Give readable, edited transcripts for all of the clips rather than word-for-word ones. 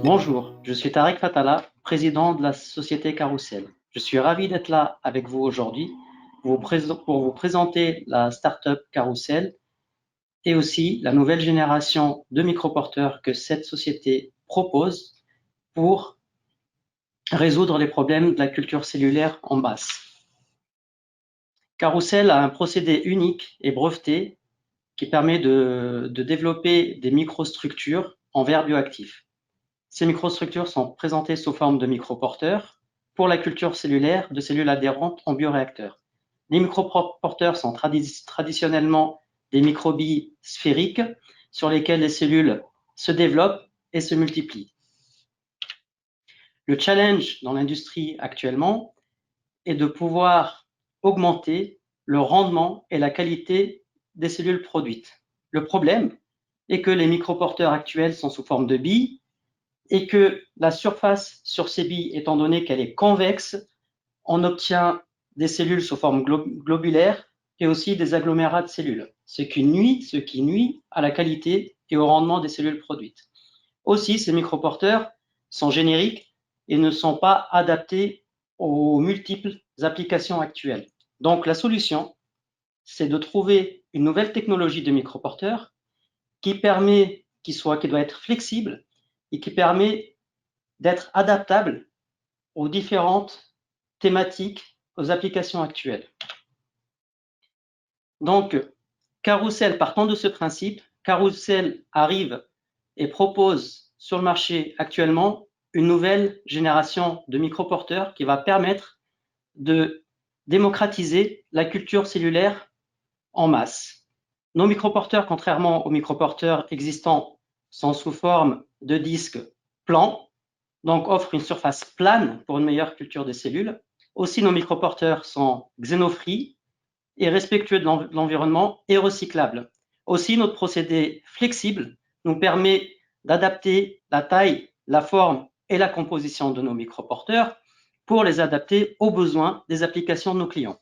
Bonjour, je suis Tarek Fatala, président de la société Carousel. Je suis ravi d'être là avec vous aujourd'hui pour vous présenter la startup Carousel et aussi la nouvelle génération de microporteurs que cette société propose pour résoudre les problèmes de la culture cellulaire en masse. Carousel a un procédé unique et breveté qui permet de développer des microstructures en verre bioactif. Ces microstructures sont présentées sous forme de microporteurs pour la culture cellulaire de cellules adhérentes en bioréacteur. Les microporteurs sont traditionnellement des microbilles sphériques sur lesquelles les cellules se développent et se multiplient. Le challenge dans l'industrie actuellement est de pouvoir augmenter le rendement et la qualité des cellules produites. Le problème est que les microporteurs actuels sont sous forme de billes et que la surface sur ces billes, étant donné qu'elle est convexe, on obtient des cellules sous forme globulaire et aussi des agglomérats de cellules, ce qui nuit à la qualité et au rendement des cellules produites. Aussi, ces microporteurs sont génériques et ne sont pas adaptés aux multiples applications actuelles. Donc, la solution, c'est de trouver une nouvelle technologie de microporteur qui doit être flexible et qui permet d'être adaptable aux différentes thématiques, aux applications actuelles. Donc, Carousel, partant de ce principe, Carousel arrive et propose sur le marché actuellement une nouvelle génération de microporteurs qui va permettre de démocratiser la culture cellulaire en masse. Nos microporteurs, contrairement aux microporteurs existants, sont sous forme de disques plans, donc offrent une surface plane pour une meilleure culture des cellules. Aussi, nos microporteurs sont xénophiles et respectueux de l'environnement et recyclables. Aussi, notre procédé flexible nous permet d'adapter la taille, la forme et la composition de nos microporteurs pour les adapter aux besoins des applications de nos clients.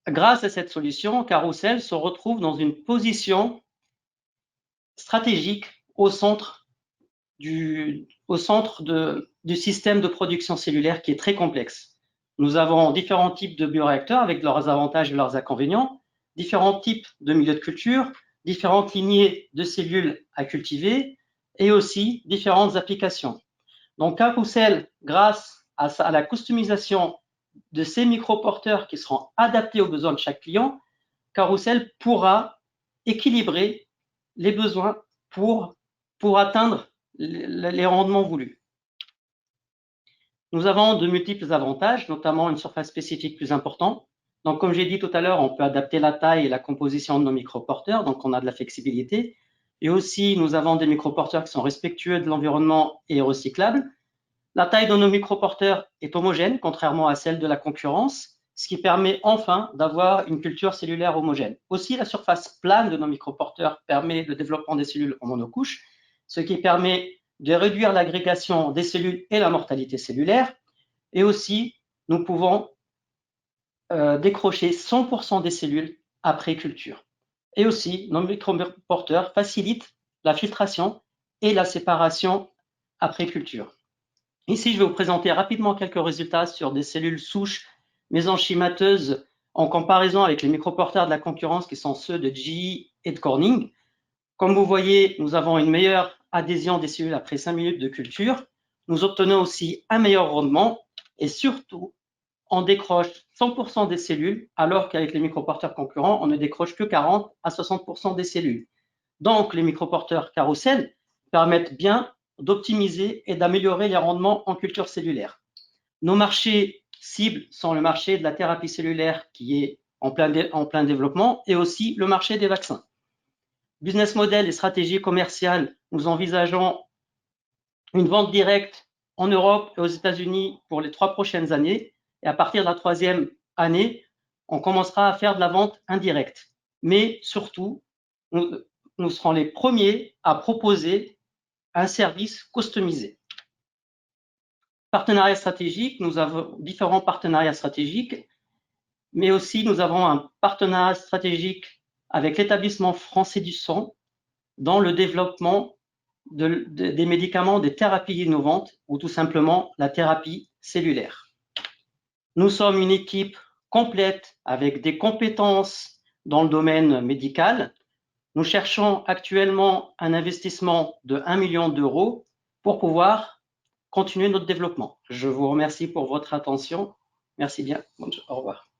Grâce à cette solution, Carousel se retrouve dans une position stratégique au centre du système de production cellulaire qui est très complexe. Nous avons différents types de bioréacteurs avec leurs avantages et leurs inconvénients, différents types de milieux de culture, différentes lignées de cellules à cultiver et aussi différentes applications. Donc, Carousel, grâce à la customisation de ces microporteurs qui seront adaptés aux besoins de chaque client, Carousel pourra équilibrer les besoins pour atteindre les rendements voulus. Nous avons de multiples avantages, notamment une surface spécifique plus importante. Donc, comme j'ai dit tout à l'heure, on peut adapter la taille et la composition de nos microporteurs, donc on a de la flexibilité. Et aussi, nous avons des microporteurs qui sont respectueux de l'environnement et recyclables. La taille de nos microporteurs est homogène, contrairement à celle de la concurrence, ce qui permet enfin d'avoir une culture cellulaire homogène. Aussi, la surface plane de nos microporteurs permet le développement des cellules en monocouche, ce qui permet de réduire l'agrégation des cellules et la mortalité cellulaire. Et aussi, nous pouvons décrocher 100% des cellules après culture. Et aussi, nos microporteurs facilitent la filtration et la séparation après culture. Ici, je vais vous présenter rapidement quelques résultats sur des cellules souches mésenchymateuses en comparaison avec les microporteurs de la concurrence qui sont ceux de GE et de Corning. Comme vous voyez, nous avons une meilleure adhésion des cellules après 5 minutes de culture. Nous obtenons aussi un meilleur rendement et surtout, on décroche 100% des cellules alors qu'avec les microporteurs concurrents, on ne décroche que 40 à 60% des cellules. Donc, les microporteurs Carousel permettent bien d'optimiser et d'améliorer les rendements en culture cellulaire. Nos marchés cibles sont le marché de la thérapie cellulaire qui est en plein développement et aussi le marché des vaccins. Business model et stratégie commerciale, nous envisageons une vente directe en Europe et aux États-Unis pour les 3 prochaines années. Et à partir de la 3e année, on commencera à faire de la vente indirecte. Mais surtout, nous serons les premiers à proposer un service customisé. Partenariat stratégique, nous avons différents partenariats stratégiques, mais aussi nous avons un partenariat stratégique avec l'établissement français du sang dans le développement des médicaments, des thérapies innovantes ou tout simplement la thérapie cellulaire. Nous sommes une équipe complète avec des compétences dans le domaine médical. Nous cherchons actuellement un investissement de 1 million d'euros pour pouvoir continuer notre développement. Je vous remercie pour votre attention. Merci bien. Au revoir.